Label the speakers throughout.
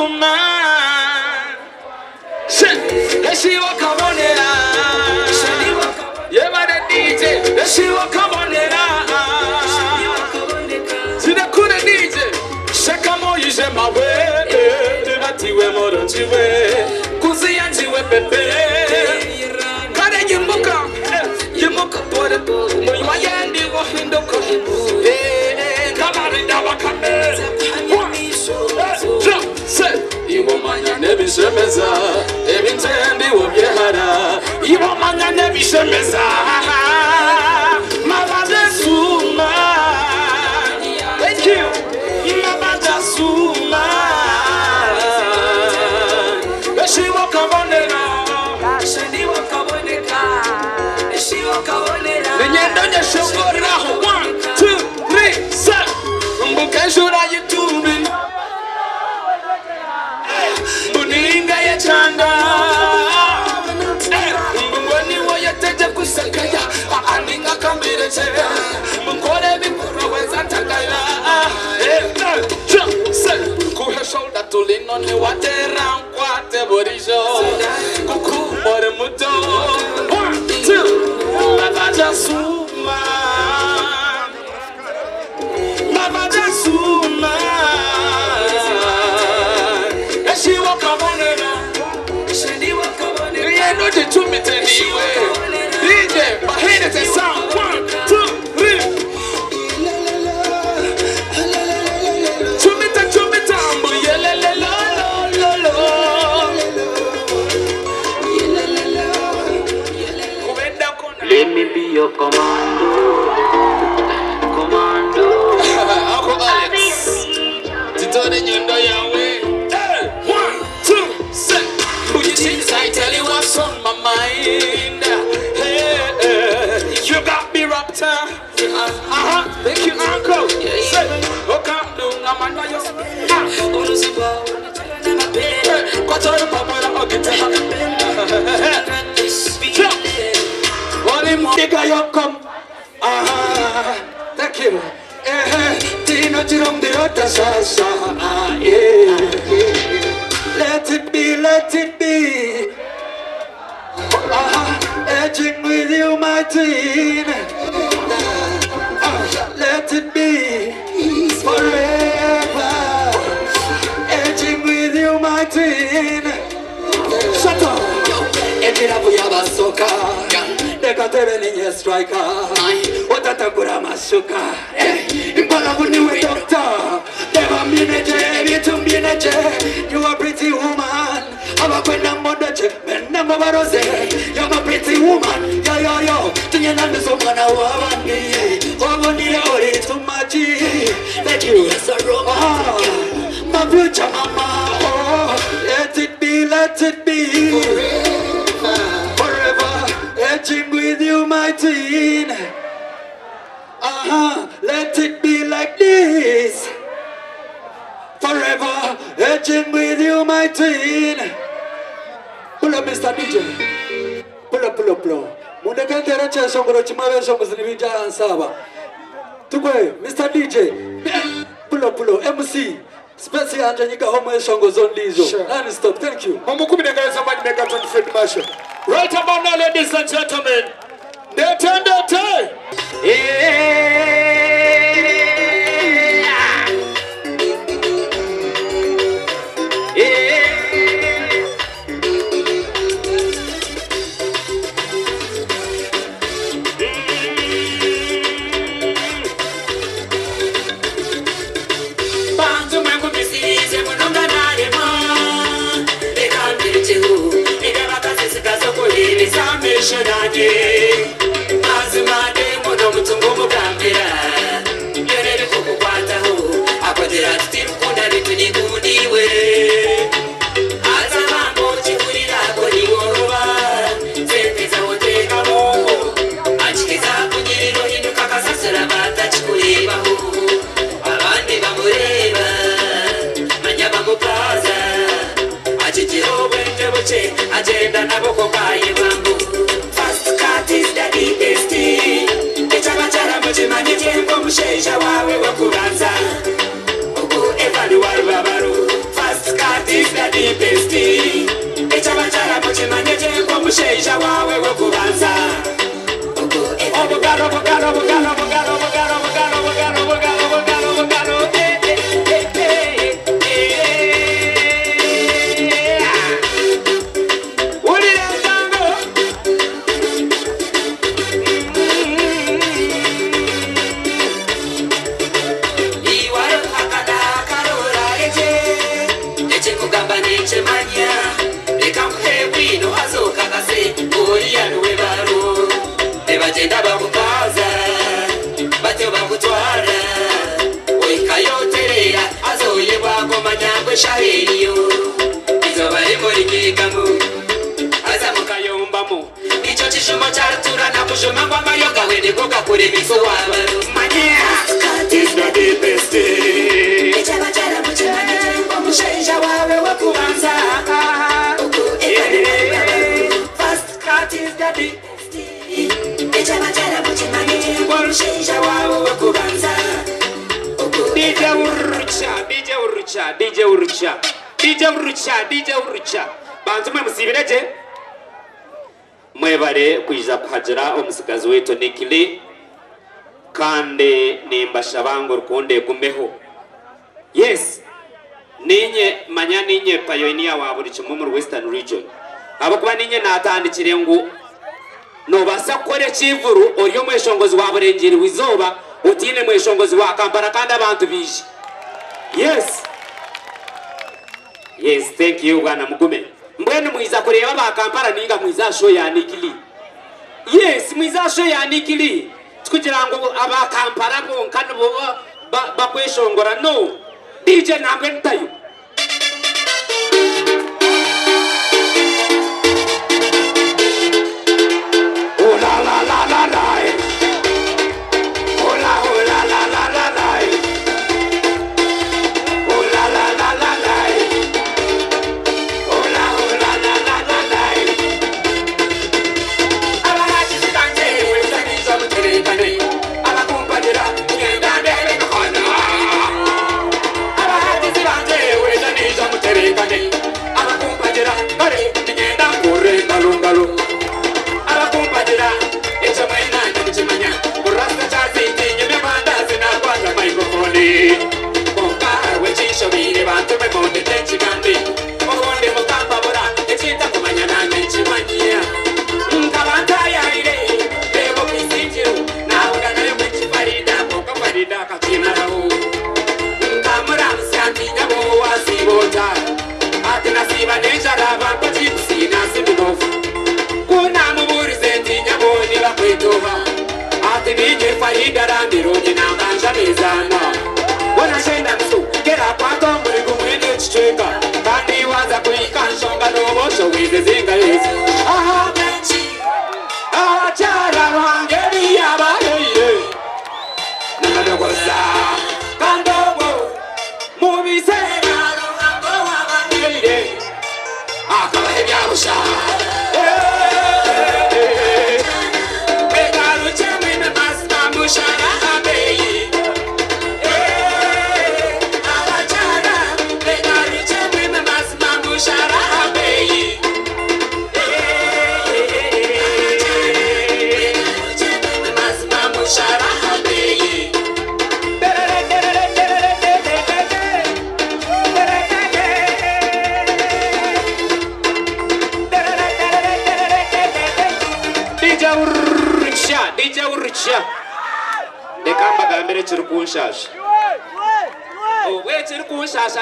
Speaker 1: woman. She will come on it. Yeah, man, the DJ. She will come on it. See the cool DJ. Shakamo, you say my way. Ati we more than you way. Kuzi anji we pepe. Kade yimuka. Yimuka pore. Moyma yendi wo hindo ko. Kamari dawa kame. Iwo manya nebi shemeza, ebi ntendi wo byehara. Iwo manya nebi shemeza, mabada suma. Thank you, mabada suma. She walk on it now, she walk on it now, she walk on it now. Then you don't just show go now. 1, 2, 3, 4. Mbuke shura YouTube. Buninga ya chanda Mbungwani wa ya teja kusakaya Aninga kambire chega Mkore mipura weza takaya Kuhe shoulder tulino ni wate ramkwate borisho Kuku more muto 1, 2 Mavaja suma Mavaja suma She walk up on it. She walk up on it. Yeah, no, the 2 minutes anyway. DJ, my head is a sound. 1, 2, 3. 2 minutes, 2 minutes.
Speaker 2: Let me be your commando. Commando.
Speaker 1: Uncle Alex. Tito de Nyundo Yahweh. I tell you what's on my mind. Hey, you got me wrapped up. Thank you, uncle. Say, oh, come do, I'm under your What's all the papa? I'll get to have you come. Thank you. Tino Jerome de Otasasa. Let it be, let it be. Edging with you, my teen. Let it be forever. Edging with you, my teen. Shut up. Emira Buyaba Soka. Nekatere ninye striker. Otatakura Masuka. Impala Buniwe doctor. Never minute, you are a pretty woman. I'm a pretty you're a pretty woman. Yo, yo, yo. Thinking I'm so man. I want me. Too much. Thank you. My future mama. Oh, let it be, let it be. Forever. Edging with you, my teen. Let it be like this. Forever, edging with you, my teen. Pull up, Mr. DJ. Pull up, pull up, pull up. Munda kantera cha songoro chimave songo zinivija ansaba. Tukwe, Mr. DJ. Pull up, MC. Special Anjanika Homo Songo Zone Lizo. Non-stop, thank you.
Speaker 3: Somebody make a 25th marshal. Right about now, ladies and gentlemen. They turn their time.
Speaker 1: Agenda na boko kaye bambu. Fast cut is the DST. Echagachara muchimanyi chenko musheisha wawe wakubanza. Uku evali waru babaru. Fast cut
Speaker 2: chartura na kushoma kwa mayoga wende koka kure miso waba manya is the deepest echaba chara muchimanya chango mushaija wawe wakubanza first cut is the deepest echaba chara muchimanya chango mushaija wawe wakubanza DJ Urucha bantu mwe musibireje mwebare kuiza kuhajira omusigazi wetu Nikili kande nimbasha bango rukonde gumeho yes ninye manya ninye pioneer wa buri kimwe mu Western region abo kuba ninye natandikire ngo no basa kore chivuru oriyo mweshongozi wa burengeri wizoba utine mweshongozi wa Kampala kandi abantu bije yes thank you bwana mugume mbwene mwiza kureba ba Kampala ninga mwiza show ya Nikili yes mwiza show ya Nikili tukugira ngo aba Kampala bonkano bo bakweshongora no DJ nambwe ntayo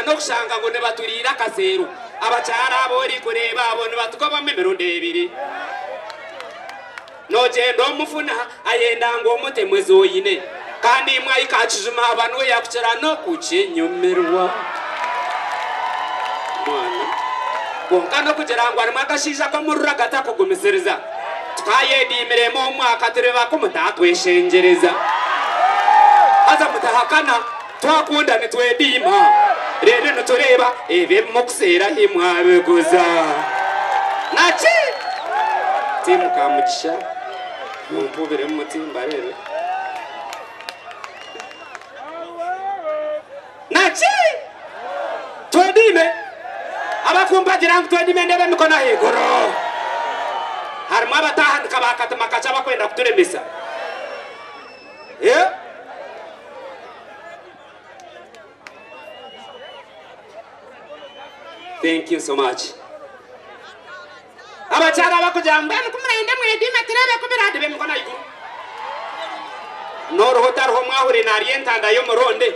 Speaker 2: no kushanga ngo ne baturira kaseru abacara abori kureba abone batukoba memeronde ebiri no jendo mufuna ayenda ngo mutemwezo yine kandi mwa ikachijuma abantu yakucera no kuchenyomerwa mwana bonkano kugera ngo ari makashisha ko murura gatako gumisereza twayedi imiremo mwaka tureba ko mutatweshengereza aza mutahakana twakunda nitwedima rero nutureba ebe mukusera himwabeguza nachi timu kamugisha mumpubire mutimba rero nachi twedime abakumbagira ngo twedime ndebe mikona hegoro harimo abatahandika bakatama kaca bakwenda kuturemesa Thank you so much. Abachara bakujamba kumurende mwedima tirebe kubirade bemukona iguru. Noro hotarho mwahure narientanda yo muronde.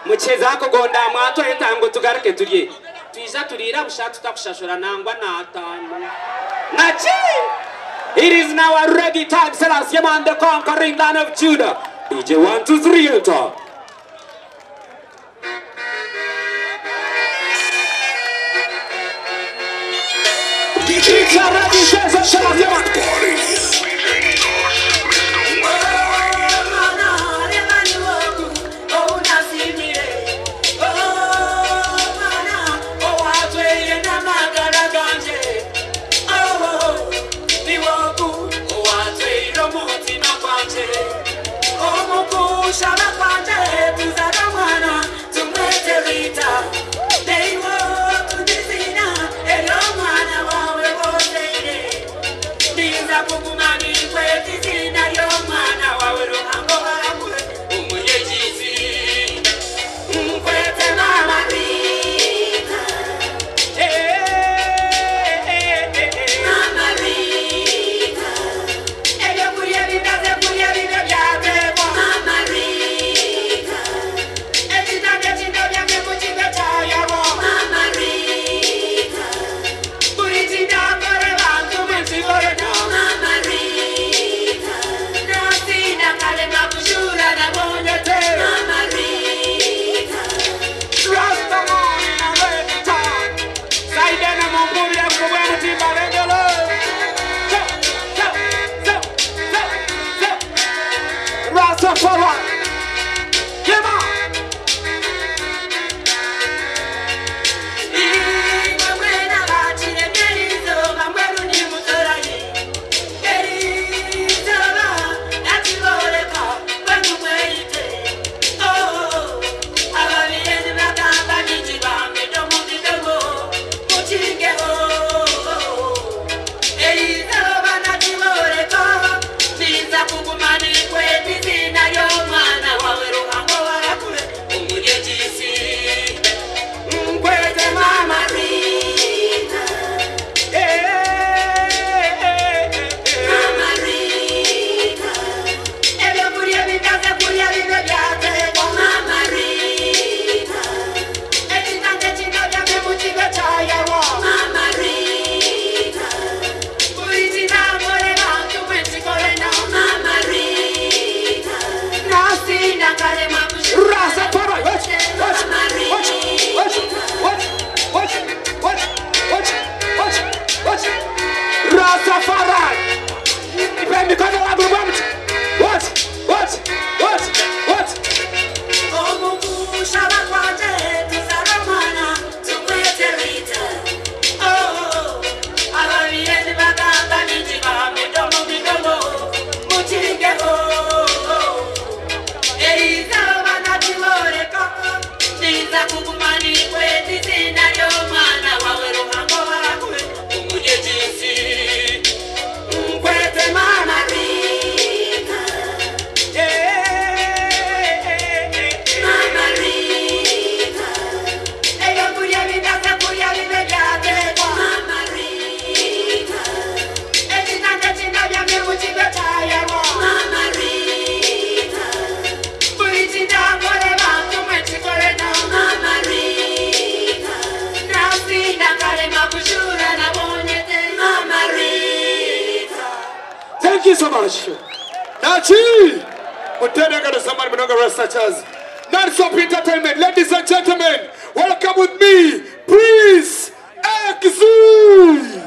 Speaker 2: Mucheza ko gonda mwato etango tugarake turiye. Tuiza turira busha tutakushashura nangwa na atanu. Nachi! It is now a ready time, Selassie Man, the conquering land of Judah. DJ 1, 2, 3, enter.
Speaker 4: DJ
Speaker 3: Thank you so much. Nachi! Mutenega to somebody Minoga Rastachas. Non-stop entertainment, ladies and gentlemen, welcome with me, Prince Exude!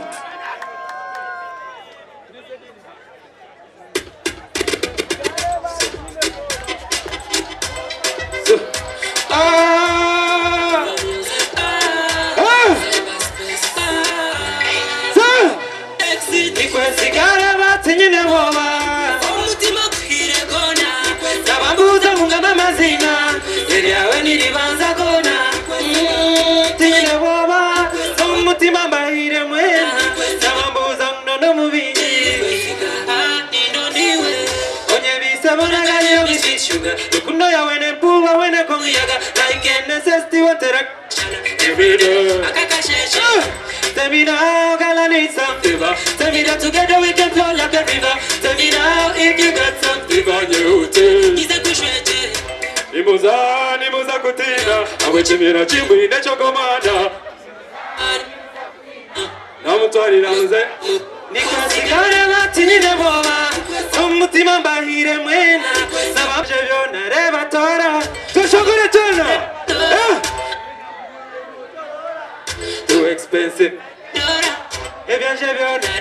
Speaker 4: Tell me now, girl, I need some fever. Tell me that together we can flow like a river. Tell me now if you got some fever on your hotel. Nimuza kutina, awechimira chimbu inacho komanda. Namutwari namuze. Nikasigara matini neboma, umutima mbahire mwena. Sababje vyona reba tora, tushokure tuna. Too expensive. ebyanje byona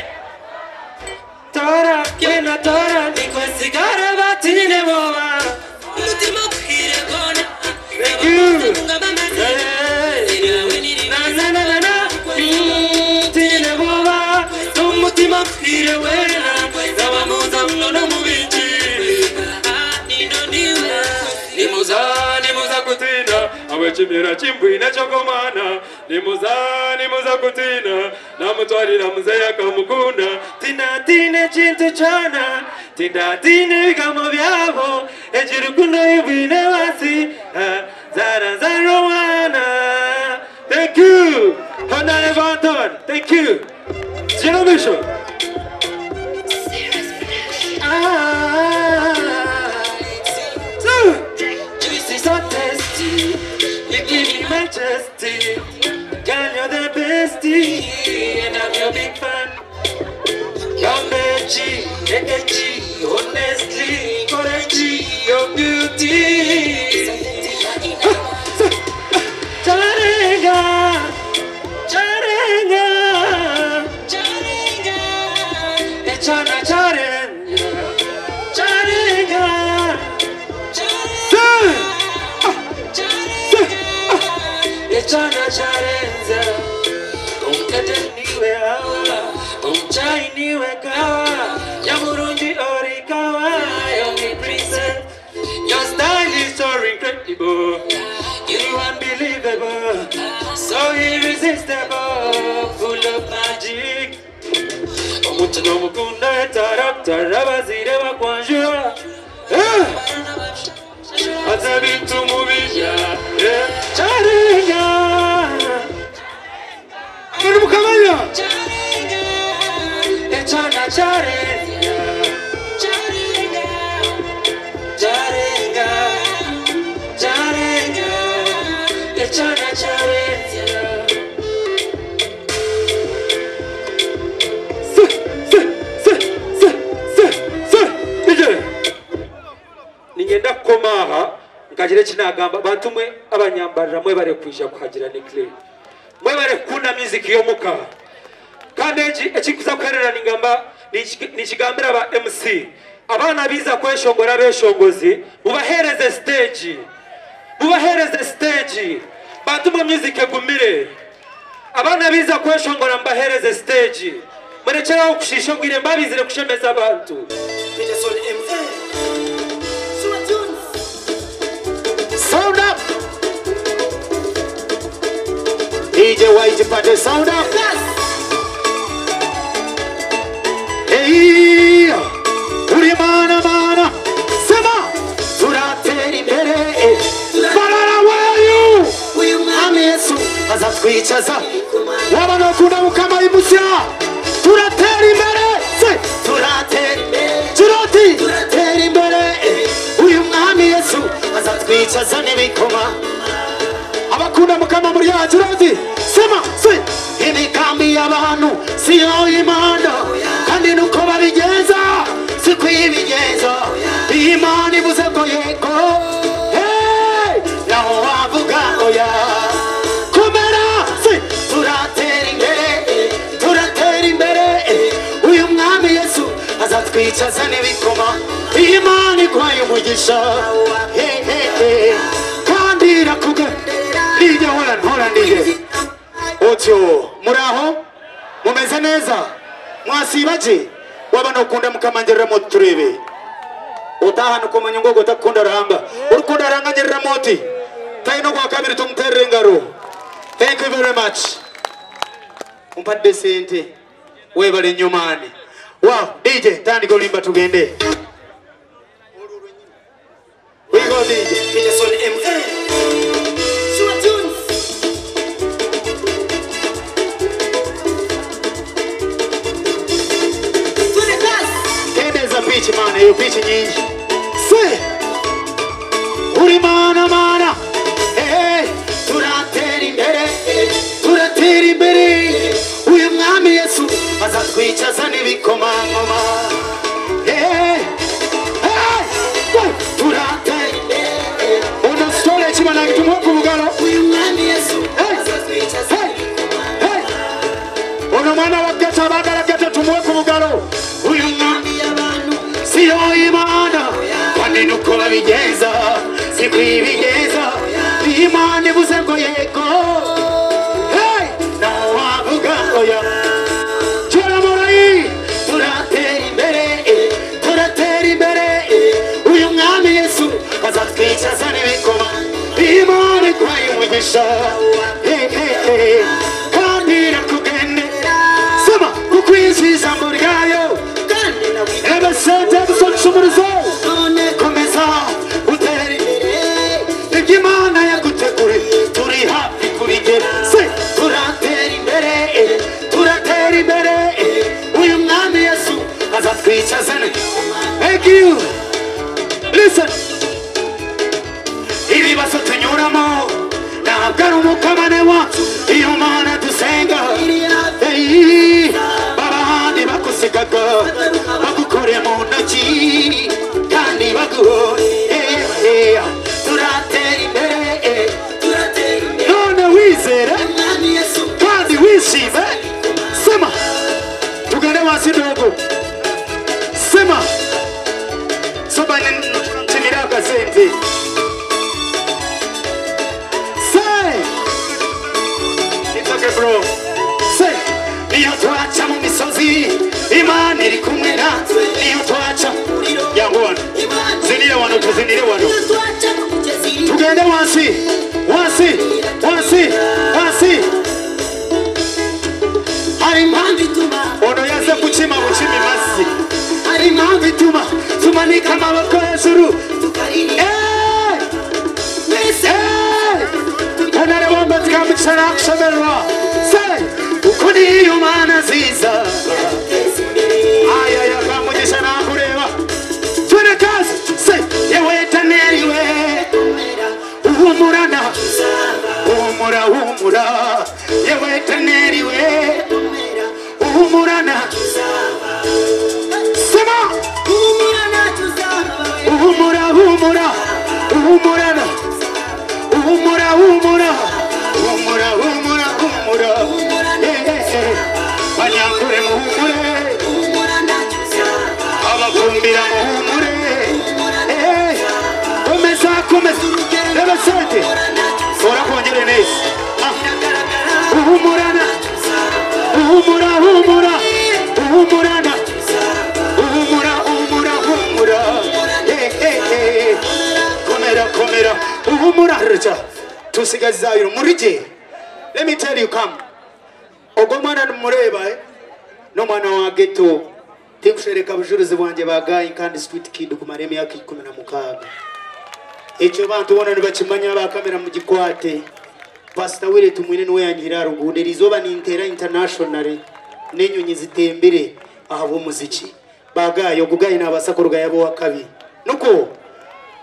Speaker 4: tora kena tora nikwe sigara batine boba umutima kwire kona tine boba umutima kwire wena zabamuza mno mubiki nimuza kutina abachimira chimbwina chokomana nimuza kutina namutwarira muzeya akamukunda tinatine chintu chana tinatine bigamo byabo ejirukundo ibine wasi zara romana. Thank you Honda Evanton, thank you Generation. So tasty, you give me majesty. Girl, you're the bestie, and I'm your big fan. Gambechi, Ekechi, honestly, correctly, your beauty. Charenga, charenga, charenga, echana charenga, charenga. Echana charenza, umkate niwe hawa, umchai niwe kawa, yamurundi orikawa, young princess. Your style is so incredible, you unbelievable, so irresistible, full of magic. Omuchino mukunda tarabazire bakwanjura. Azabintu mubija, charenga. Amukamanya. Charenga, echana charenga, charenga, charenga, charenga, echana charenga. Ningenda komaha nkagire kinagamba bantu mwe abanyambarira mwe bare kwisha kuhagira Nikle mwe bare kuna music yo muka kandi ekikuza kwerera ningamba nikigambira aba MC abana biza kweshongora beshongozi mubahereze stage bantu mwe music egumire abana biza kweshongora mbahereze stage murekera okushisho gwire mbabizire kushemeza abantu Peterson MA. Sound up! DJ White Party, sound up! Hey! Uri mana! Sema! Turateri bere! Balala, where are you? Uyu mwami Yesu azatwicaza wabano kuna mukama imusya turateri bere! Turateri bere! Uyu mwami Yesu azatwicaza n'ibikoma abakunda mukama muri yacu rati sema imikambi y'abantu siyo imana kandi nuko babigenza si kwibigenza imana ivuze ko yego naho wavuga oya kumera turatera imbere uyu mwami Yesu azatwicaza n'ibikoma imana ikwaye umugisha kandi rakuge nije hora ndije otyo muraho mumeze neza mwasibaje wabano kunda mukamangerera moto turebe utahana kumenya ngo gotakunda ranga urukunda ranga ngerera moti taino kwa kabiri tumterere ngaro. Thank you very much umpadde sente webale nyomane. Wow, DJ tandika olimba tugende. We go DJ Peterson MA. Pitch man, you pitch nyingi. Say, uri mana, hey, turatera imbere, uyu mwami Yesu azatwicaza n'ibikomangoma. Hey, turatera imbere. Ono story chimana kitumwa kubugalo. Uyu mwami Yesu azatwicaza n'ibikomangoma. Ono uno mwana wa geta bagala geta tumuwe ku bugalo uyu siyo imana kandi nuko babigenza sikwibigeza imana ivuze ngo yego hey naho wavuga oya turamurayi turatera imbere uyu mwami Yesu azatwicaza n'ibikoma imana ikwaye umugisha kandi irakugendera soma kuko ijambo ryayo ebesente gusoncumurizo komeza utera imbere ibyo imana yaguteguriye turi hafi kubigera se turatera imbere uyu mwami Yesu azatwicazane. Thank you. Listen. Ibibazo tunyuramo ntabwo ari umukamane wacu iyo mana dusenga babandi bakusigaga bagukore mu ntoki kandi baguhore turatera imbere none wizere kandi wishime sema tugende wasi ndogo sema soba ntimira gazente bro say niyo twaca mu misozi imana iri kumwe natwe niyo twaca yangwana zinire wano tugende wasi hari impamvu ituma ono yaze kuchima imasi hari impamvu ituma tumanika amaboko hejuru kanare wamba tikamuchana kushemerwa say ukuni iyo mana ziza aya yakamugisha nakureba twene kazi say yewe taneriwe uhumurana humura yewe taneriwe uhumurana sema uhumurana uhumurana banyakure muhumure abakumbira muhumure komeza ebesente ora kongere neza uhumurana komera uhumura recha tusigaza yiro murije. Let me tell you, come ogomana numureba no mwana wa ghetto tikushereka bujuruzi bwanje bagayi kandi street kid kumareme yaki 16 echo bantu bona nibakimanya ba kamera mu gikwate Pastor Wile tumwine no yangira rugude rizoba ni intera international nenyonyi zitembere ahabo muziki bagayo gugayi nabasakoruga yabo wakabi nuko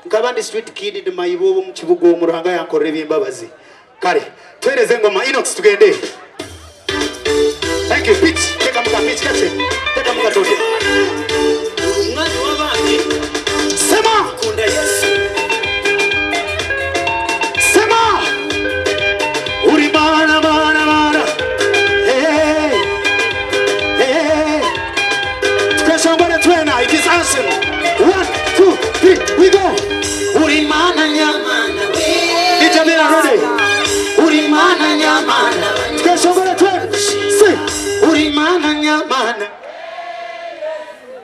Speaker 4: nkabandi street kid de mayibo mu kibugo muranga yankorera imbabazi kare twereze ngoma Inox tugende. Thank you pitch teka muka pitch kache teka muka tote umwana wabandi sema kunda Yesu sema uri bana hey tukashambara twena it is awesome 1 2 3 we go uri mana nyamana we itamira rode uri mana nyamana tukashambara twena uri mana nyamana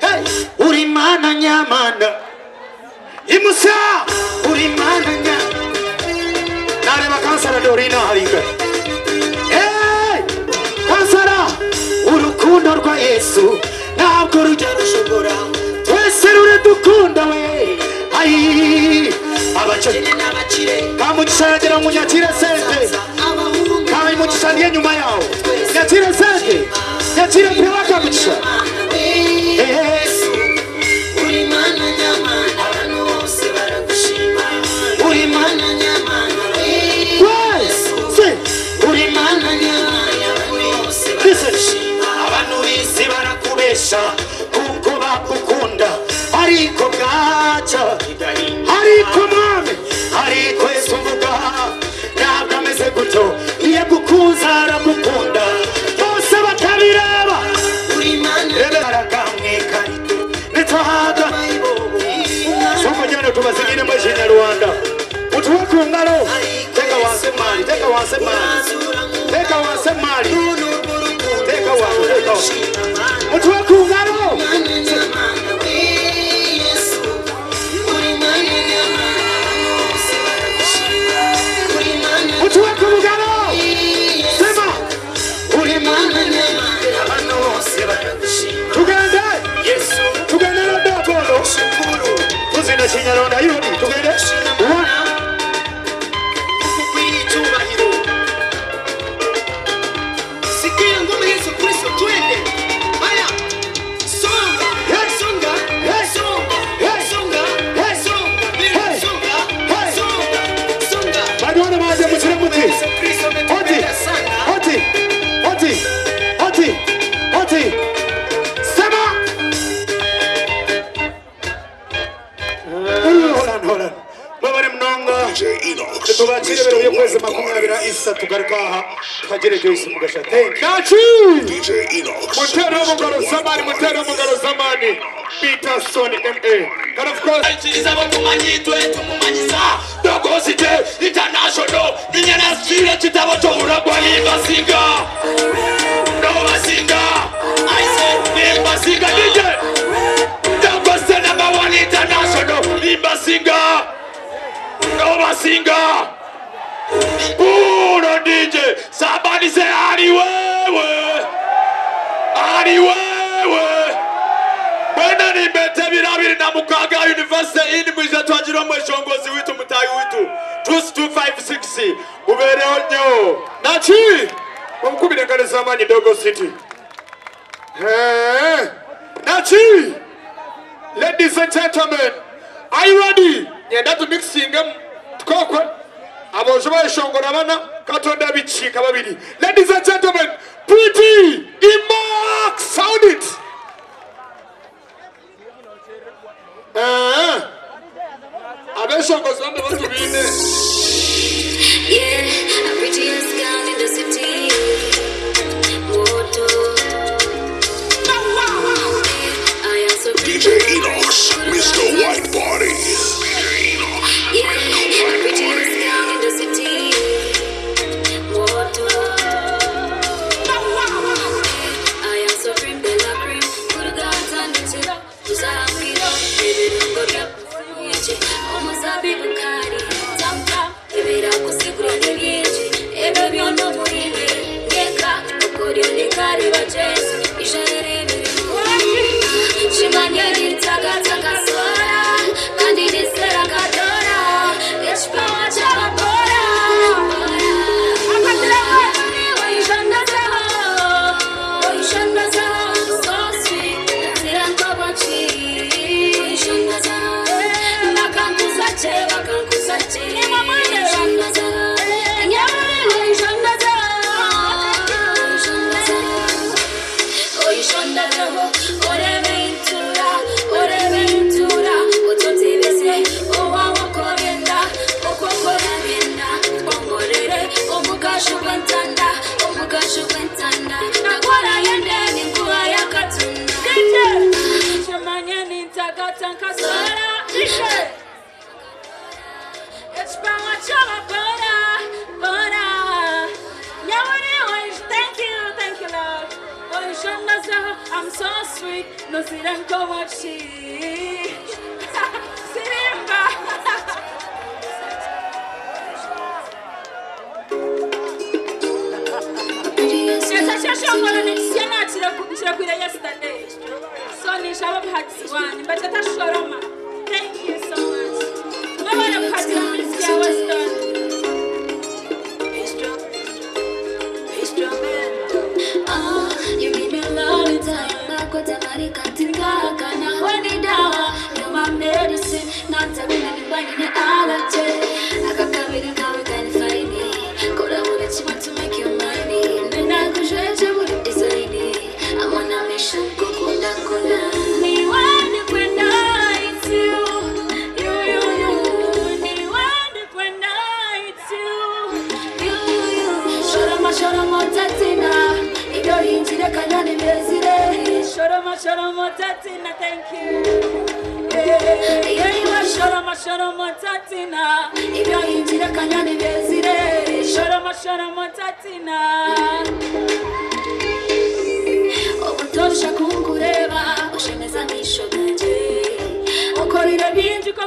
Speaker 4: hey uri mana nyamana imusa uri mana nyamana nare bakansara dorina harika hey kansara urukundo rwa Yesu ntabwo rujya rushobora twese rure dukunda we ai abakene n'abakire kamugishagira mu nyatire sente kai mugishandiye nyuma yawo nyatire sente nyatire pewa kamugisha Yesu uri mana nyamana abantu bose baragushima uri mana nyamana Yesu uri mana nyamana abantu bose baragushima abantu bisi barakubesha kuko bakukunda ariko bwaca ariko mwami ariko Yesu mvuga ntabwo ameze gutyo iyo gukuza aramukunda bose batabira wali. Teka wangu, teka wangu. Mtu wa kungaro. Mtu wa kungaro. Sema. Tugende. Yesu. Tugende na dokono. Tuzina Chinyarwanda yoni. Tugende. Peterson MA. And of course, international. Puro DJ, somebody say Ali wewe, Ali wewe. Bwana nimetembea bila na Mukaga University ini mwiza twajira mweshongozi witu mutayi witu. 2256 ubere onyo. Nachi, mkubile ngale zamani Dogo City. Nachi, ladies and gentlemen, are you ready? Yenda to mixing them. Tukokwe. Abojuma shongora bana katonda bichika babiri. Ladies and gentlemen, Pretty Imax, sound it. Abeshongo zamba watu bine.
Speaker 5: Yeah, I'm prettiest girl in the city. Moto. I am so
Speaker 6: DJ Enox, Mr. White Body.
Speaker 5: yeah, I'm prettiest girl in the city. Moto. I am so cream de la cream. Put guns on the chill. Uzamiro, baby, don't go up. Almost a big Bugatti. Tampa, baby, I could see good in the baby, on the morning. Neka, Kokorio, Nekari, Bajes. Ishare, Shimanya, Taka, Sora. Candidate, Seracadora. It's power, Chavapora. I'm so sweet, no sirenko mochi. Sirimba. Yesterday. So ni shaba party one, but at a shoroma. Thank you so much. I want to party on this year was done. Oh, you give me love in time. Nakota marika tinga kana wani dawa. You're my medicine. Not a minute in banging allergy. I can come in and come and find me. Koda would you want to make your money. And I could show you what it design. I'm on a mission, Kokunda Kola. Me want it when I you. Me want it when I you. Shorama, tatina. Ido inji de kanyani bezire. Shorama, tatina. Thank you. Yeah, you are Shorama, tatina. Ido inji de kanyani bezire. Shorama, tatina.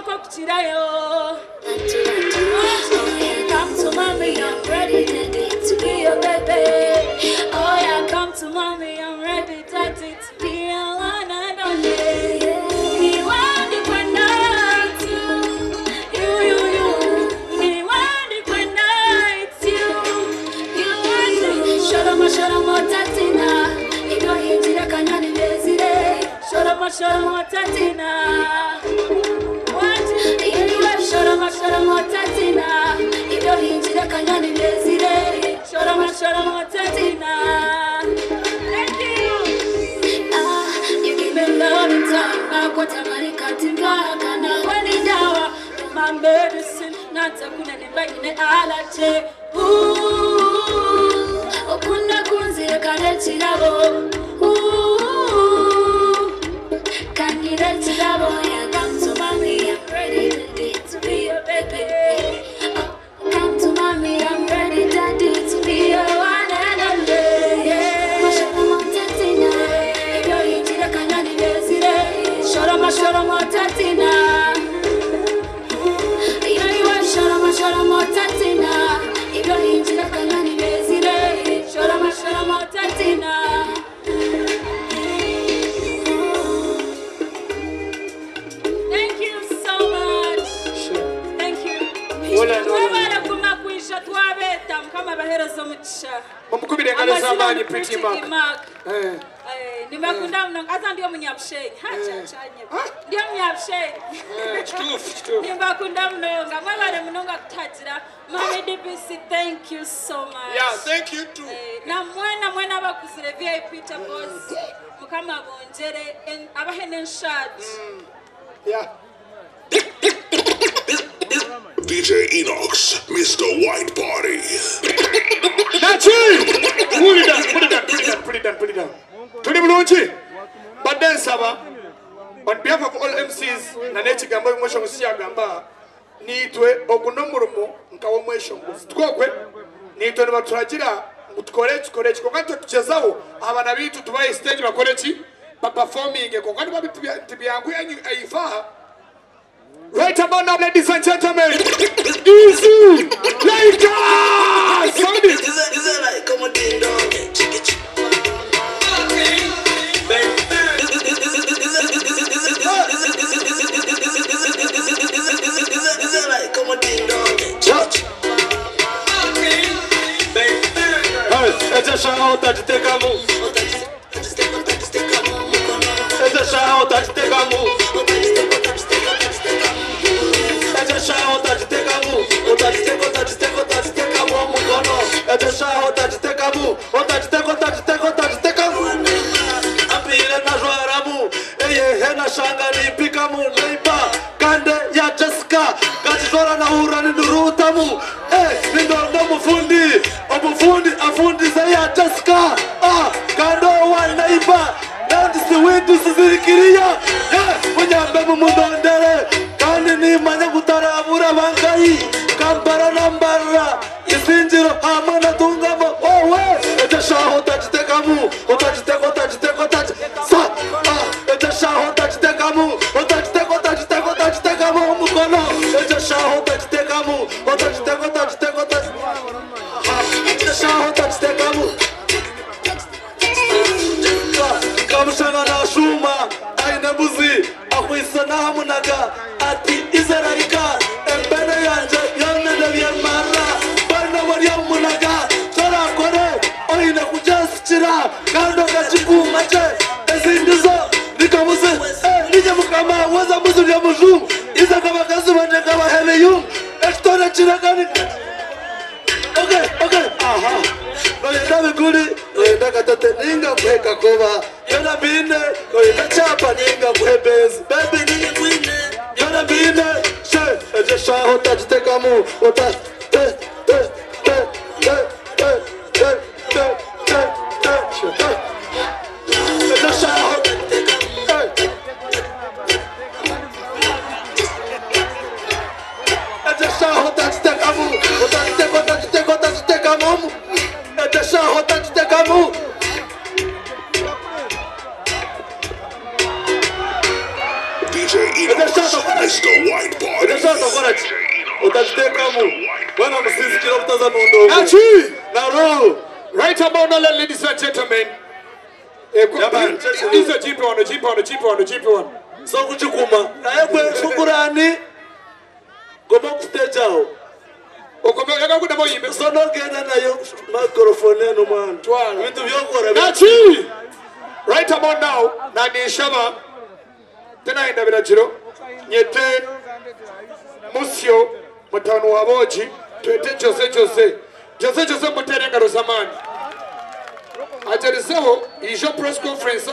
Speaker 5: koko kuchirayo. Come to mommy, I'm ready to be your baby. Oh yeah, come to mommy, I'm ready daddy to be your one and only. Me want it when night you. Me want it when night you want me. Shorama tatina. Ido hijira kanyani bezire. Shorama tatina. What? Shorama tatina. Ido hijira kanyani bezire. Shorama tatina. Thank you. You give me love and time. Nakota marikatinga kana wani dawa. You're my medicine. Nata kuna nibagine alache. Okunda kunzire kane chirabo. Kanire chirabo. Yeah, come to mommy, I'm ready to be your baby. Come to mommy, I'm ready daddy to be your one and only. Shorama tatina. Ido hijira kanyani bezire. Shorama tatina. Shorama tatina. Ido hijira kanyani bezire. Shorama tatina. Thank you so much. Thank you. Wabara kumakuisha tuwabeta mkama bahera zomutisha.
Speaker 3: Mumukubire ngale zamani Pretty Mark.
Speaker 5: Nimekunda mno hata ndio mnyapsheni. Hacha chanye. Ndio mnyapsheni.
Speaker 3: Chitufu.
Speaker 5: Nimekunda mno ngamwabare mnonga kutajira. Mama DBC, thank you so much.
Speaker 3: Yeah, thank you too.
Speaker 5: Na mwena bakuzire VIP tables. Mukama bonjere abahene nshad.
Speaker 3: Yeah.
Speaker 6: DJ Enox, Mr. White Body.
Speaker 3: That's it! Put it down. Tuli bulungi. Badde nsaba on behalf of all MCs na nekigambo mwesho musiyagamba nitwe okunomurumo nkawo mwesho tukokwe nitwe nibaturagira mutukore kikokanto tuchezaho abana bitu tubaye stage bakore ki ba performing kokandi babitibyangu ayifaha. Right about now, ladies and gentlemen, easy, like us!
Speaker 7: Is it like come on ding dong? Is it like come on ding dong?
Speaker 1: Hey, it's a shout that you take a move. It's a shout that you take a move. Shout that you take a move, that you take a move, and the shout that you take a move, that you take a move. Apira na jwaramu, hena shanga ni pika mu leiba, kande ya Jessica, katizora na hura ni nurutamu, nindo mufundi, afundi za ya Jessica, kando wa leiba, nandi siwitu sizirikiria, unyambe mumundondere. Ni manya kutarabura bangai kampara nambara isinjiro amana tungamo owe etashaho tajitekamu otajiteko sa etashaho tajitekamu otajiteko mukono etashaho tajitekamu otajiteko etashaho tajitekamu kamushana na shuma aina buzi akwisa na munaga ati izararika embere yanje yonne de mara bana wariya munaga tora kore oina kujasikira kando gachikuma che ezindizo nikamuze nije mukama waza muzuri ya muju iza kama kazi banje kama hele yum ektora chiragani. Okay, aha. Noyenda biguri, noyenda katate ninga kweka koba. Yona bine, noyenda chapa ninga kwebezi. Baby ninga kwine. Yona bine, she, eje shaho tajiteka mu, ota, eje shaho. Eje shaho tajiteka mu, tajiteka mu. Eje shaho tajiteka mu.
Speaker 6: DJ Enox, Mr. White
Speaker 1: ushaka gukora ki utazitekamo bana musizikira utaza mu ndongo
Speaker 3: Nachi!
Speaker 1: na roho
Speaker 3: Right about now, ladies and gentlemen. This is a cheap one.
Speaker 1: so kuchukuma naye kwe shukurani goma kusteja
Speaker 3: Okomeka kuna moyimbe.
Speaker 1: so no genda nayo microphone eno mwana
Speaker 3: Twala.
Speaker 1: vitu vyokora
Speaker 3: Nachi! Right about now, nani shama. Tena enda bilajiro. Nyete Musio mutanu waboji. Tuete Jose muterenga rozamani. Ajaliseho ijo press conference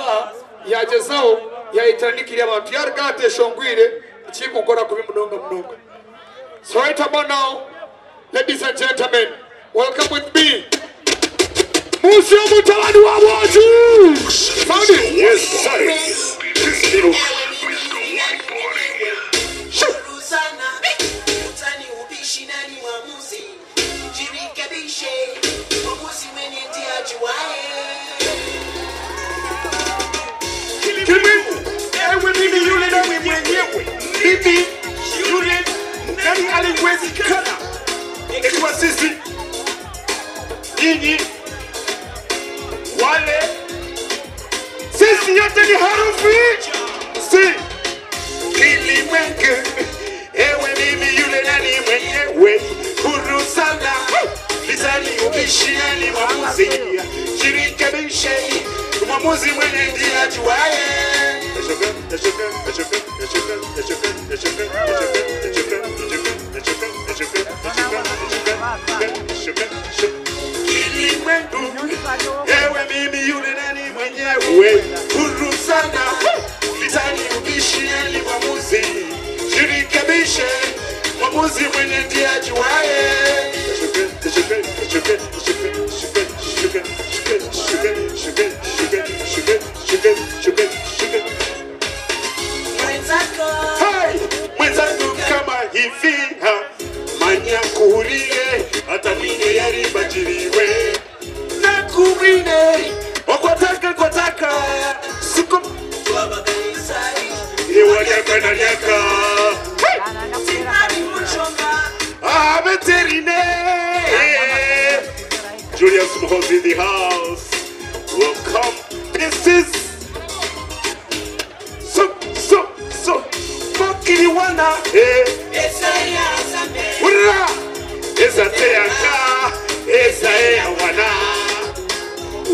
Speaker 3: yagezaho yaitanikiriye abantu yargate shongwire ikikukora kubi mnonga. So right about now, ladies and gentlemen, welcome with me. Musio mutawani waboji. Found it.
Speaker 6: Yes, sorry. This little
Speaker 3: Sisi yote ni harufi. Si kilimwengu. Ewe mimi yule nani mwenyewe. Huru sana. Lisani ubishi nani mwamuzi. Jirikebishe. Mwamuzi mwenye ndiye ajuaye. Kilimwengu. Ewe mimi yule nani mwenyewe. Huru sana. Lisani ubishi nani mwamuzi. Jirikebishe. Mwamuzi mwenye ndiye ajuaye. Mwenzangu kama hivi manya kuhurie hata mine yaribajiriwe na kumine okotaka siku iwaliaka na nyaka veterine Julius Mhozi in the house. Welcome. This is so fucking wanna Ura Esa teaka Esa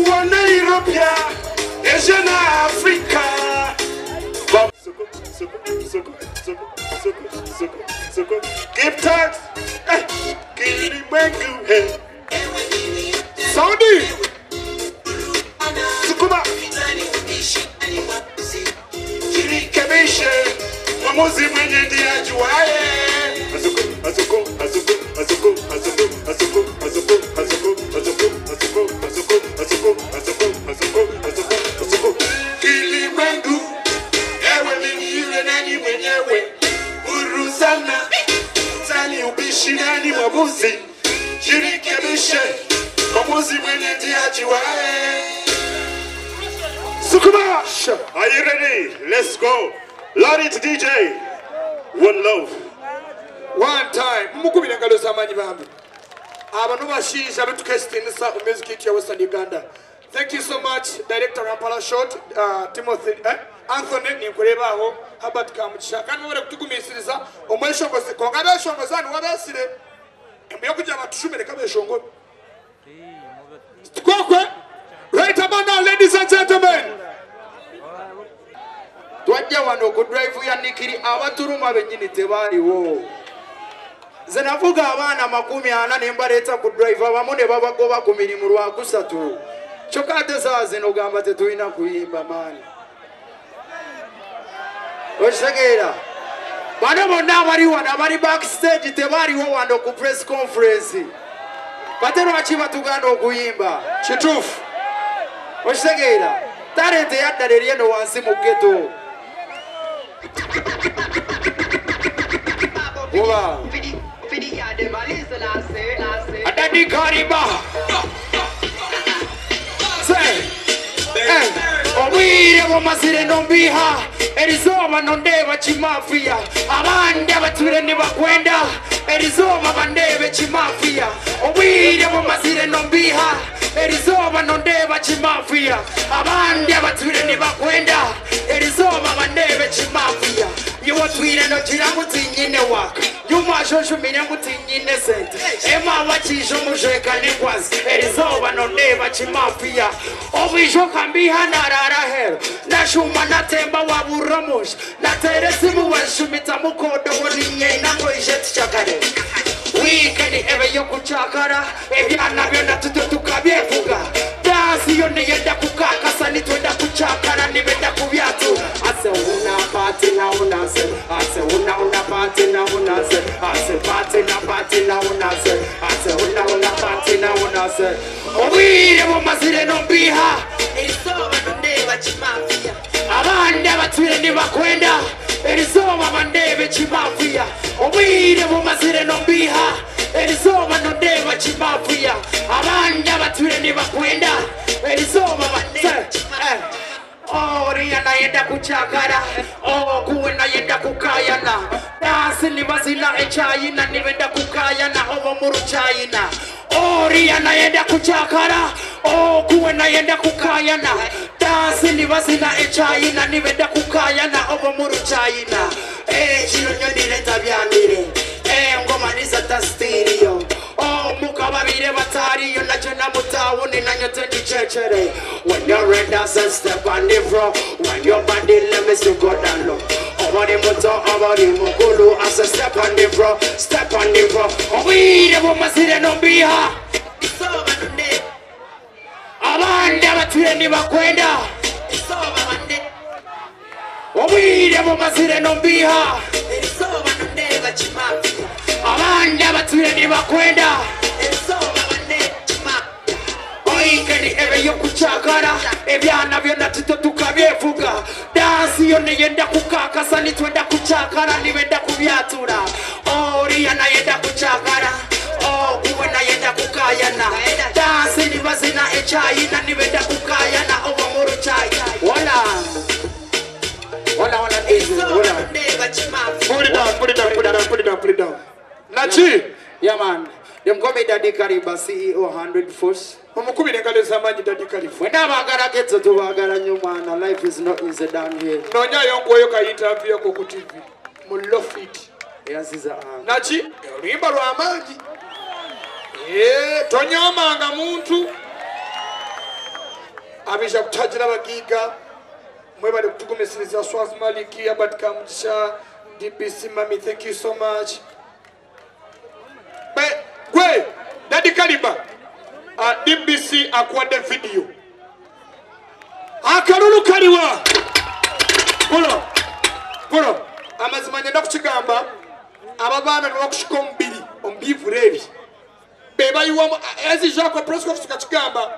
Speaker 3: wana Europea Asia na Africa Give thanks Kilimwengu Saudi Sukuma Jirikebishe Mwamuzi mwenye ndiye ajuaye Kilimwengu Ewe mimi yule nani mwenyewe Huru sana Tani ubishi nani mwamuzi Jirikebishe Mwamuzi mwenye ndiye ajuaye Sukuma! Are you ready? Let's go. Love it, DJ. One love. One time. Mukubira ngalo zamanyi bambi. Abantu bashisha betukestinisa music ya Western Uganda. Thank you so much, Director Rampala Short, Timothy, Anthony Nikurebaho, Herbert Kamuchisha. Kandi wabere kutugumisiriza omweshongozi konga beshongozani wabasire. Embiyo kujya batushumire kabeshongo. Kokwe. Right about now, ladies and gentlemen. Twajja wano ku drive ya Nikiri abaturuma benyini tebaliwo. Zenavuga abana 40 nembaleta ku drive abamone babagoba ku mirimu lwa kusatu. Chokate za zino gamba tetuina kuyimba mani. Oshegera. Bana bonna bali backstage tebaliwo wano ku press conference. Batero achiba tuganda okuyimba. Chitufu. Oshegera. Talent yaddaleriye no wansi mu ghetto. Oba. Adadi kariba. Say. Obwire
Speaker 4: mazire nombiha erizoba nondeba chimafia abandi abature nibakwenda erizoba bandebe chimafia obwire bo mazire nombiha erizoba nondeba chimafia abandi abature nibakwenda erizoba bandebe chimafia yewo twire no chirangu tinyine waka nyuma shosho mirangu tinyine sente ema wachisho mushekane kwazi erizoba nondeba chimafia obwisho kambiha narara hero nashuma natemba waburamush nateresimu washumita mukodo woninye nangoishe tichakare weekend ebe yo kuchakara ebyana byona tukabyevuga dasi yone yenda kukaka sani twenda kuchakara nibenda kubyatu ase una party na unase ase una party na unase ase party na unase ase una party na unase obwire bo mazire nombiha erisoba ndeba chimafia abandi abature nibakwenda erisoba bandebe chimafia obwire bo mazire nombiha erisoba ndeba chimafia abandi abature nibakwenda erisoba bandebe oh riana yenda kuchakara oh kuwena yenda kukayana dance libazina echayina nibenda kukayana obo muru chayina oh riana yenda kuchakara oh kuwena yenda kukayana dance libazina echayina nibenda kukayana obo muru chayina chino nyonire tabyandire ngoma niza ta stereo oh mukababire batariyo nacho namutawuni nanyote ndichechere when you're ready to step on the floor when your body let me see go down low over the motor over the mukulu as a step on the floor obwire bo mazire nombiha isoba nde abandi abature nibakwenda isoba bande obwire bo mazire nombiha isoba nde bachimafia abandi abature nibakwenda isoba bande chimafia oikeni ebe yo kuchakara ebyana byona tukabyevuga dasi yone yenda kukaka sani twenda kuchakara nibenda kubyatura oriana yenda kuchakara kuwena yenda kukayana dasi nibazina echayina nibenda kukayana oba muru chai wala easy wala
Speaker 3: Put it down. Nachi.
Speaker 4: yeah man them call me Daddy Kariba CEO 100 Force
Speaker 3: Omukubire ngale zamanyi Daddy Kariba.
Speaker 4: when abagara getso tubagara nyuma life is not easy down here
Speaker 3: Nonya yongoyo ka interview ko ku TV. Mu Lofit.
Speaker 4: yes is
Speaker 3: Nachi rimba lwa mangi. Tonyomanga muntu. Abisha kutajira bagiga. Mwebale kutukumesiriza Swaz Maliki abatika mugisha DBC mami thank you so much. Gwe Daddy Kariba DBC akwade video akalulu kaliwa pulo amazima nyenda kuchigamba ababana nibakushika ombivurebi beba yuwa ezi jako prosco tukachigamba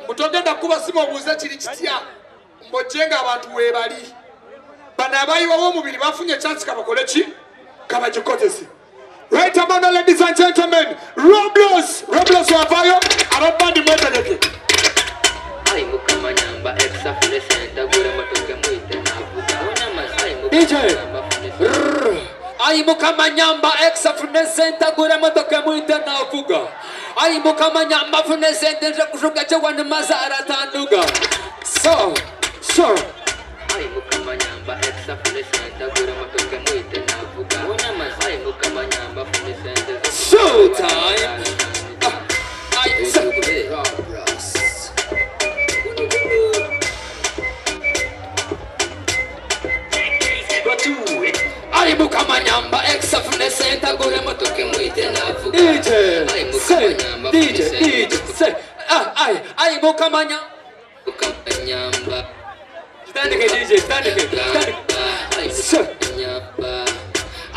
Speaker 3: mutogenda kuba simo obuza kiri kitya mbojenga abantu webali bana abayiwa wo mubiri bafunye chance kabakole ki kabajikozesi. Right about now, ladies and gentlemen, Roblox wavayo ababandi mwetaleke.
Speaker 1: DJ Aimuka nyamba exa fune center gure motoke muite na fuga. Aimuka nyamba fune center kushuka chwana mazara tanuga. So
Speaker 8: Aimuka nyamba exa fune center gure motoke muite na fuga. Aimuka nyamba fune center.
Speaker 1: showtime. Aimuka manyamba exa fune center gure motoke muite na fuga. DJ say aimuka manyamba Tandike DJ, tandike.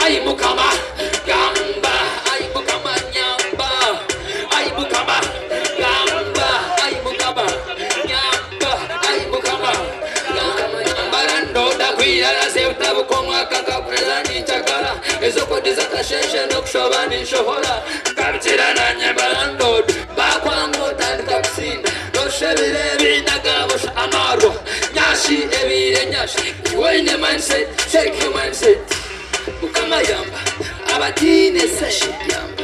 Speaker 1: Aimukama gamba, aimukama nyamba, aimukama gamba, aimukama nyamba, aimukama gamba. Barando da kuya la seuta bukoma kaka prezani chakara. Ezoko dizakasheshe nokushovani shohora. Kabchira na nyebarando, bakwango tandika kusina. Doshebire binagabosha amaro.
Speaker 8: nyashi ebire nyashi wine mindset shake your mindset mukama yamba abatine sashi yamba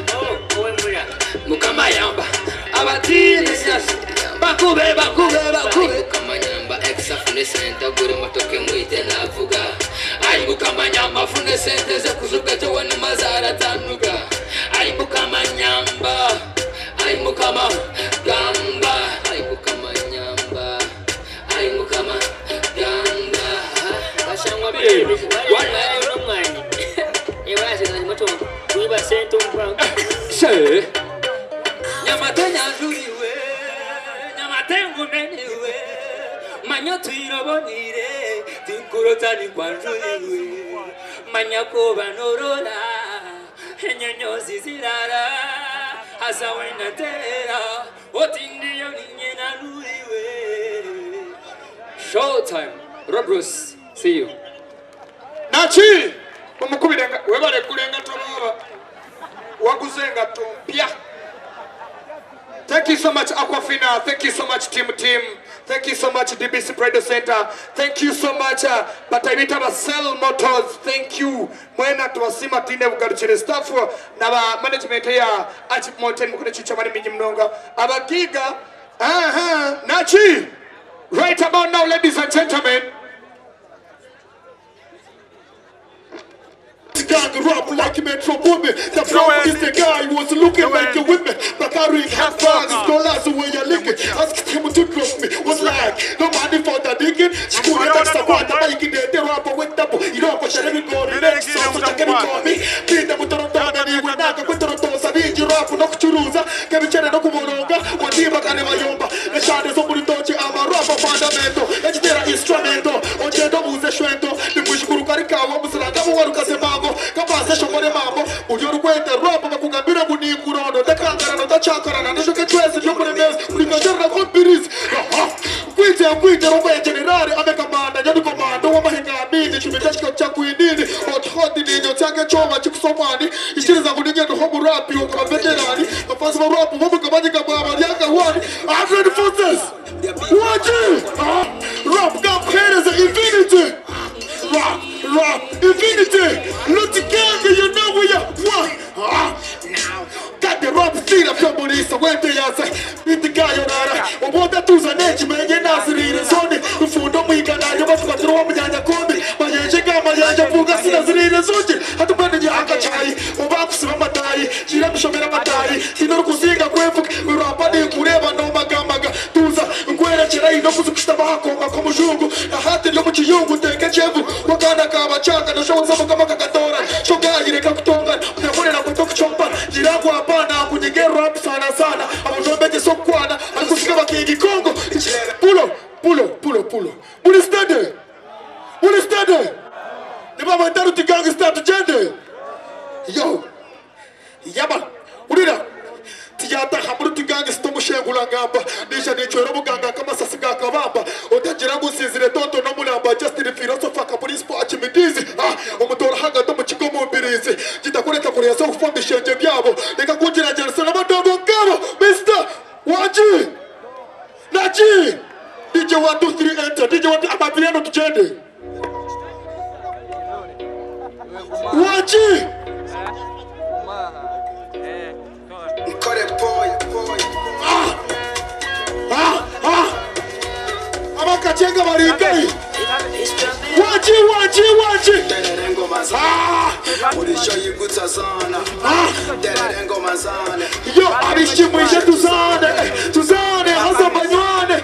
Speaker 8: mukama yamba abatine sashi bakube mukama yamba exafune senta gure matoke mwite navuga ai mukama yamba fune sente ze kuzuka jwana mazara tanuga ai mukama yamba ai mukama gamba ai mukama nyamba ai mukama gamba bashangwa bebe wala romani ewaje na moto kuiba sento mpanga she nyamata nyanduliwe nyamata ngumeniwe manyotu irobonire tinkurotani kwanjuliwe manyako banorora enyanyozi zirara asa wena tera otindiyo ninyena nuriwe. Showtime. Robros, see you.
Speaker 3: Nachi umukubirenga webale kulenga tomaba waguzenga tompya. Thank you so much Aquafina, thank you so much Team, thank you so much DBC Radio Center, thank you so much Bataibita Basel Motors, thank you mwena tuwasima tine bugaruchire staff na ba management ya Achip Mountain mukune chichamani miji mnonga abagiga Nachi. Right about now, ladies and gentlemen, gang rap like a metro woman. The problem is the guy was looking like a woman, but carrying half bags, dollars away your licking. Asked him to drop me, was like, no money for the digging. School next to what I'm making the rapper with double. You know, for sharing go the next song, so can you call me? Beat them with the dog and he will not go to the toes. I need you rap, not to lose. Can you check the Kumonga? What do you make a yomba? The shot is over the touch, I'm a rapper fundamental. Let's get an instrumental. On the double the shwento, the push Kurukarika, was like a Warukasemango. Kapasa shomore mambo uliyo kwenda rap bakugambira kuni kurondo takangara no tachakara na ndisho ketwese yomore mes ulikajara kompiris kwite roba ya generali amekamanda yadi komando wa mahinga amini chimetacho cha kuinini hot ninyo chake choma chikusomani ishiriza kuninye no homo rap yo kwa veterani mafasi wa rap bobo kabaji kama yaka wani Alfred Forces waje rap gap haters infinity rap infinity look together you know where you want now got the rap seat of your police when they are say beat the guy on ara obota tuza nechi menye nasirire zone ufundo mwigana yo batukatro mujanja kombi mayeje kama yanja fuga sina zirire zote hatubane ya akachai obakusima matai chira mshomera matai sino kusinga kwefu rapa ni kureba no magamaga tuza ngwera chira ino kuzukishita bakonga komujungu na hati lo muchiyungu teke chevu wakana kama chaka na show sababu kama kakatora shoga ireka kutonga unakona na kutoka chompa jirago hapana kunyege rap sana abujombe sokwana alikufika bakigi Kongo pulo mulistade ni baba ndaru tigangi start jende yo yaba urira tiyata hamuru tigangi stomo shengula ngamba nisha nichoro muganga kama sasiga kabamba otajira musizire toto no mulamba just the philosopher kapolisi po achimidizi umutora hanga to mukigo mumbirizi kitakureta kuriya so kufamba shenje byabo reka kunjira Jerusalem amadogo ngabo Mr. Waji Nachi DJ 1 2 3 enter DJ 1 amapiano tujende Waji Amakachenga marikai Waji
Speaker 7: Tererengo mazana Ulisho yiguta sana Tererengo mazana
Speaker 3: Yo abishimwishe tuzane hasa banywane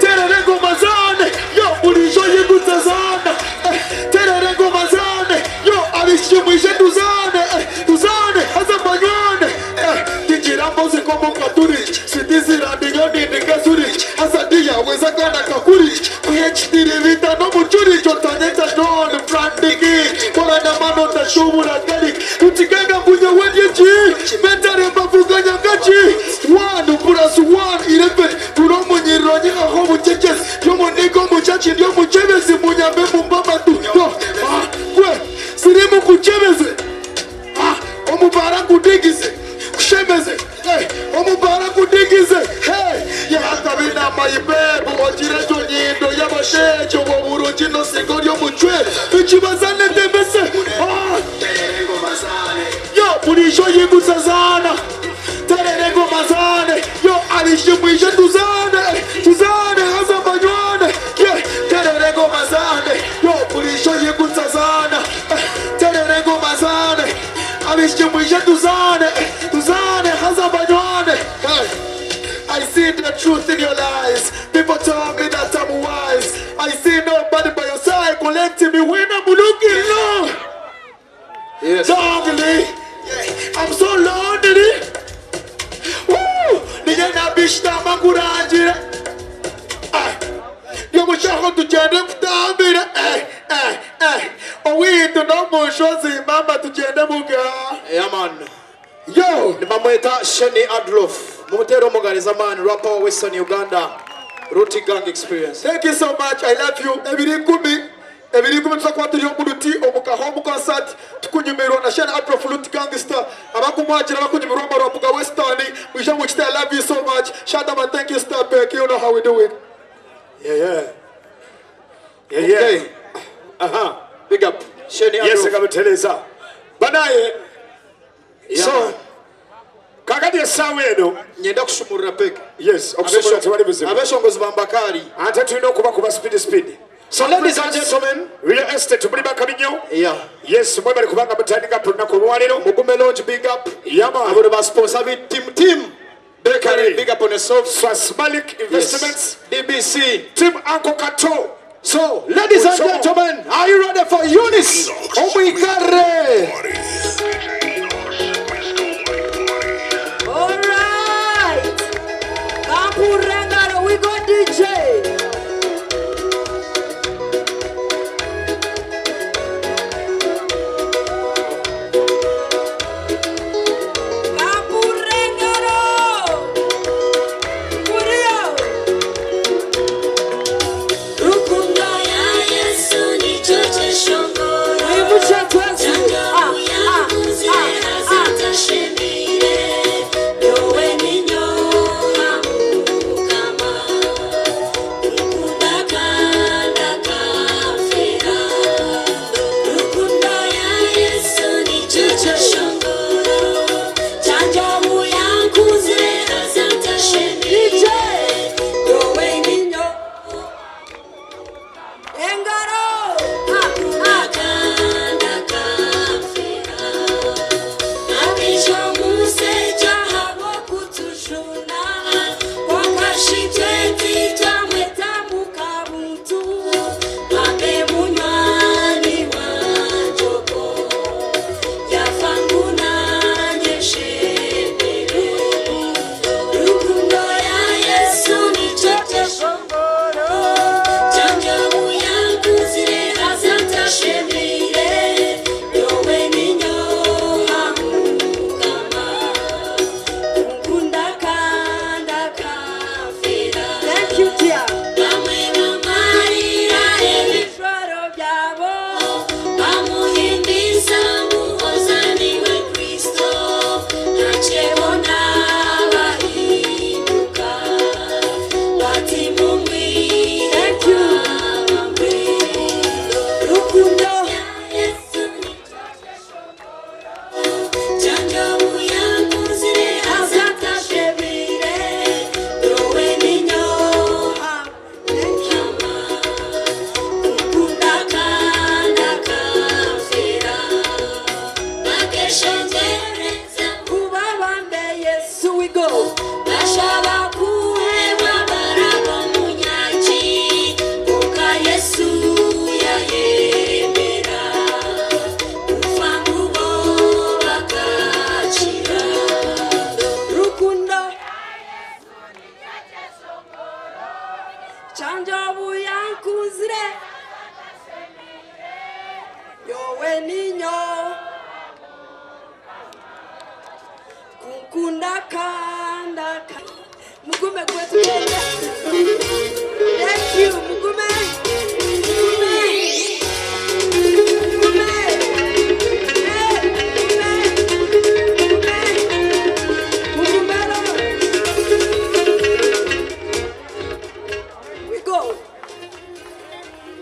Speaker 3: Tererengo mazane Yo ulisho yiguta sana Tererengo mazane Yo abishimwishe tuzane hasa banywane Tijirambozi komo katuri Sitizira ndigoni ndigazuri Hasa diya weza gana kakuri Kuhechitiri vita no muchuri Chotanyeta don frantiki Kola na mano ta shumura gari Utikanga kunye wenyeji Mentare mafuga nyangaji 1 plus 1 11 Turomo nyironye aho muchechesi Yomo niko muchachi Yo muchebezi munyambe mumbaba tu Kwe Sirimu kuchebezi Omubara kudigize Kushemeze Omubara kudigize Hey Ya hata bina mayibe Ebu ojire jonyindo yabashejo Waburuji no singorio muchwe Ichibazane tembese Yo, murisho yigusazana Tererego mazane Yo, alishimwishe tuzane Tuzane haza banywane Yeah, tererego mazane Yo, murisho yigusazana Tererego mazane Alishimwishe tuzane Tuzane haza banywane I see the truth in your lies. People tell me that I'm wise. I see nobody by your side collecting me when I'm looking low. Yes. Lonely. I'm so lonely. Woo! Nijana bishta makuranjire. Yomu shako tujende mtambire. Owito no mushozi mama tujende muga.
Speaker 4: Yeah, man.
Speaker 3: Yo!
Speaker 4: Nimamweta Sheni Adlof. Mumutero Moganiza man, rapper of Western Uganda. Roti Gang Experience.
Speaker 3: Thank you so much. I love you. Every kumi tutakwata yo muruti omuka home concert tukunyumero na Sheni Adlof Roti Gangster. Abakumwajira bakunyumero amaropuka Western. We shall which I love you so much. Shout out and thank you, Star Beck. You know how we do it.
Speaker 4: Yeah.
Speaker 3: Okay.
Speaker 4: Big up. Sheni Adlof.
Speaker 3: Yes, I got to tell you so. Banaye.
Speaker 4: So,
Speaker 3: kakati esawa eno
Speaker 4: nyenda kushumurira peke.
Speaker 3: Yes, okusumurira tewali buzibu.
Speaker 4: Abeshongozi bambakali.
Speaker 3: Ate tulina okuba kuba speed.
Speaker 4: So ladies and gentlemen,
Speaker 3: real estate muli bakalinyo.
Speaker 4: yeah.
Speaker 3: Yes, mwe bali kubanga mutandika olunaku olwaleero.
Speaker 4: Mugume launch big up.
Speaker 3: Yama.
Speaker 4: Abo ba sponsor bit team.
Speaker 3: Bakery.
Speaker 4: Big up on yourself.
Speaker 3: Swasmalik Investments.
Speaker 4: Yes. DBC.
Speaker 3: Team Uncle Kato.
Speaker 4: So, ladies and gentlemen, are you ready for Eunice? Omwikare.
Speaker 9: Alright, Kampurengaro, we go DJ. Kampurengaro, Kurio. Rukunda ya Yesu ni choche shongoro. Ibucha twezi. Thank you.